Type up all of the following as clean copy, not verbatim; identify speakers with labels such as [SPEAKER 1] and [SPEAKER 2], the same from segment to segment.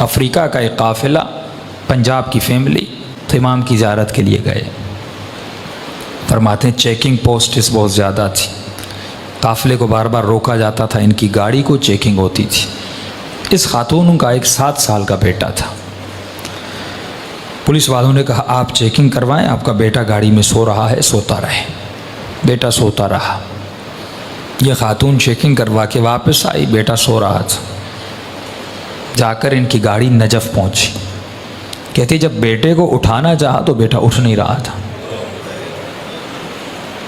[SPEAKER 1] افریقہ کا ایک قافلہ، پنجاب کی فیملی تو امام کی زیارت کے لیے گئے۔ فرماتے ہیں چیکنگ پوسٹس بہت زیادہ تھی، قافلے کو بار بار روکا جاتا تھا، ان کی گاڑی کو چیکنگ ہوتی تھی۔ اس خاتون کا ایک 7 سال کا بیٹا تھا۔ پولیس والوں نے کہا آپ چیکنگ کروائیں، آپ کا بیٹا گاڑی میں سو رہا ہے، سوتا رہے۔ بیٹا سوتا رہا۔ یہ خاتون چیکنگ کروا کے واپس آئی، بیٹا سو رہا تھا۔ جا کر ان کی گاڑی نجف پہنچی۔ کہتی جب بیٹے کو اٹھانا چاہا تو بیٹا اٹھ نہیں رہا تھا۔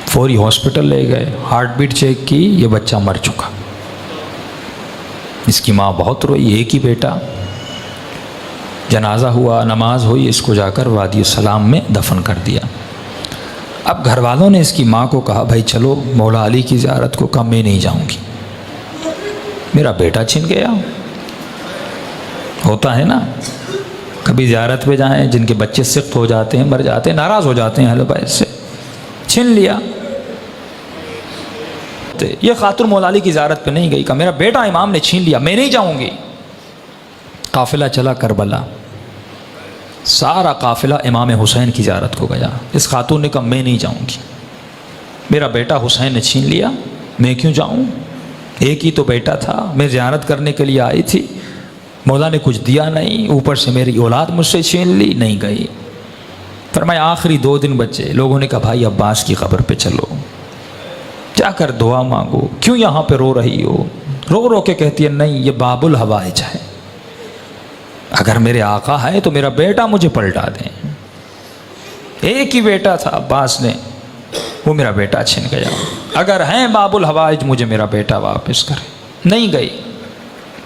[SPEAKER 1] فوری ہاسپٹل لے گئے، ہارٹ بیٹ چیک کی، یہ بچہ مر چکا۔ اس کی ماں بہت روئی، ایک ہی بیٹا۔ جنازہ ہوا، نماز ہوئی، اس کو جا کر وادی السلام میں دفن کر دیا۔ اب گھر والوں نے اس کی ماں کو کہا بھائی چلو مولا علی کی زیارت کو، کہا میں نہیں جاؤں گی، میرا بیٹا چھن گیا۔ ہوتا ہے نا، کبھی زیارت پہ جائیں، جن کے بچے سخت ہو جاتے ہیں، مر جاتے ہیں، ناراض ہو جاتے ہیں اہل بیت سے، چھن لیا۔ یہ خاتون مولا علی کی زیارت پہ نہیں گئی، کہا میرا بیٹا امام نے چھین لیا، میں نہیں جاؤں گی۔ قافلہ چلا کربلا، سارا قافلہ امام حسین کی زیارت کو گیا۔ اس خاتون نے کہا میں نہیں جاؤں گی، میرا بیٹا حسین نے چھین لیا، میں کیوں جاؤں، ایک ہی تو بیٹا تھا، میں زیارت کرنے کے لیے آئی تھی، مولا نے کچھ دیا نہیں، اوپر سے میری اولاد مجھ سے چھین لی، نہیں گئی۔ فرمایا آخری 2 دن بچے، لوگوں نے کہا بھائی عباس کی قبر پہ چلو، جا کر دعا مانگو، کیوں یہاں پہ رو رہی ہو؟ رو رو کے کہتی ہے نہیں یہ باب الحوائج ہے، اگر میرے آقا ہے تو میرا بیٹا مجھے پلٹا دیں۔ ایک ہی بیٹا تھا عباس نے، وہ میرا بیٹا چھن گیا، اگر ہیں باب الحوائج مجھے میرا بیٹا واپس کرے۔ نہیں گئی۔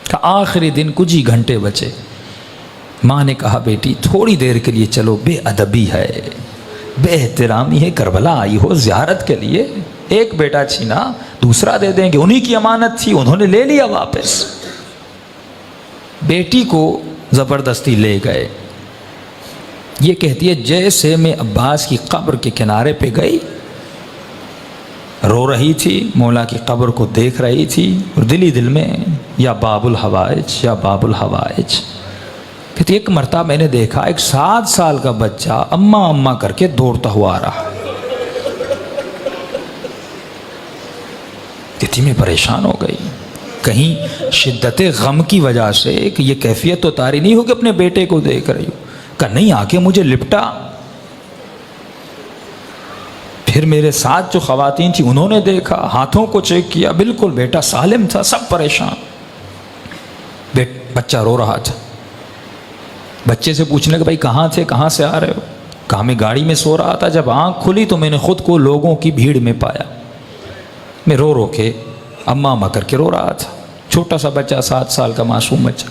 [SPEAKER 1] کہ آخری دن کچھ ہی گھنٹے بچے، ماں نے کہا بیٹی تھوڑی دیر کے لیے چلو، بے ادبی ہے، بے احترامی ہے، کربلا آئی ہو زیارت کے لیے، ایک بیٹا چھینا دوسرا دے دیں گے، انہی کی امانت تھی، انہوں نے لے لیا واپس۔ بیٹی کو زبردستی لے گئے۔ یہ کہتی ہے جیسے میں عباس کی قبر کے کنارے پہ گئی، رو رہی تھی، مولا کی قبر کو دیکھ رہی تھی، اور دل ہی دل میں یا باب الحوائج یا باب الحوائج۔ کہتی ایک مرتبہ میں نے دیکھا ایک 7 سال کا بچہ اماں اماں کر کے دوڑتا ہوا آ رہا۔ کہتی میں پریشان ہو گئی، کہیں شدت غم کی وجہ سے کہ یہ کیفیت تو طاری نہیں ہو کہ اپنے بیٹے کو دیکھ رہی ہو۔ کہ نہیں، آ کے مجھے لپٹا، پھر میرے ساتھ جو خواتین تھیں انہوں نے دیکھا، ہاتھوں کو چیک کیا، بالکل بیٹا سالم تھا، سب پریشان۔ بچہ رو رہا تھا۔ بچے سے پوچھنے کہ بھائی کہاں تھے، کہاں سے آ رہے ہو؟ کہا میں گاڑی میں سو رہا تھا، جب آنکھ کھلی تو میں نے خود کو لوگوں کی بھیڑ میں پایا، میں رو رو کے اماں اماں کر کے رو رہا تھا۔ چھوٹا سا بچہ، 7 سال کا معصوم بچہ۔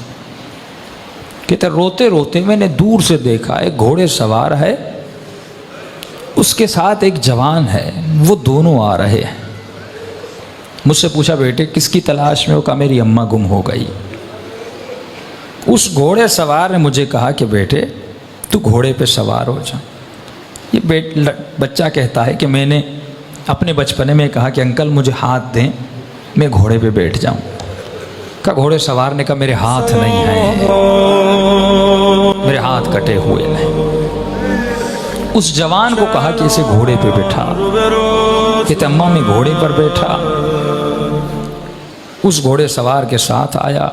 [SPEAKER 1] کہتے روتے روتے میں نے دور سے دیکھا ایک گھوڑے سوار ہے، اس کے ساتھ ایک جوان ہے، وہ دونوں آ رہے ہیں۔ مجھ سے پوچھا بیٹے کس کی تلاش میں ہو؟ کہا میری اماں گم ہو گئی۔ اس گھوڑے سوار نے مجھے کہا کہ بیٹے تو گھوڑے پہ سوار ہو جا۔ یہ بچہ کہتا ہے کہ میں نے اپنے بچپنے میں کہا کہ انکل مجھے ہاتھ دیں، میں گھوڑے پہ بیٹھ جاؤں۔ کہا گھوڑے سوار نے کہا میرے ہاتھ نہیں ہیں، میرے ہاتھ کٹے ہوئے ہیں۔ اس جوان کو کہا کہ اسے گھوڑے پہ بیٹھا۔ کہتے اماں میں گھوڑے پر بیٹھا، اس گھوڑے سوار کے ساتھ آیا،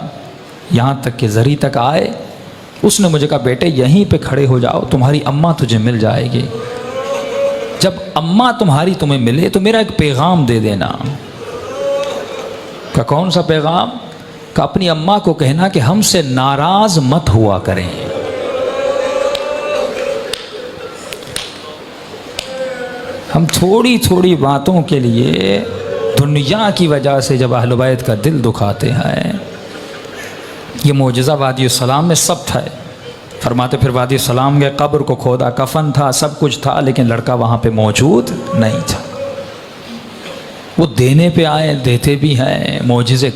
[SPEAKER 1] یہاں تک کہ زری تک آئے۔ اس نے مجھے کہا بیٹے یہیں پہ کھڑے ہو جاؤ، تمہاری اماں تجھے مل جائے گی، جب اماں تمہاری تمہیں ملے تو میرا ایک پیغام دے دینا۔ کہ کون سا پیغام؟ کہ اپنی اماں کو کہنا کہ ہم سے ناراض مت ہوا کریں۔ ہم تھوڑی تھوڑی باتوں کے لیے دنیا کی وجہ سے جب اہل بیت کا دل دکھاتے ہیں۔ یہ معجزہ وادی السلام میں سب تھا۔ فرماتے پھر وادی السلام کے قبر کو کھودا، کفن تھا، سب کچھ تھا، لیکن لڑکا وہاں پہ موجود نہیں تھا۔ وہ دینے پہ آئے، دیتے بھی ہیں معجزے۔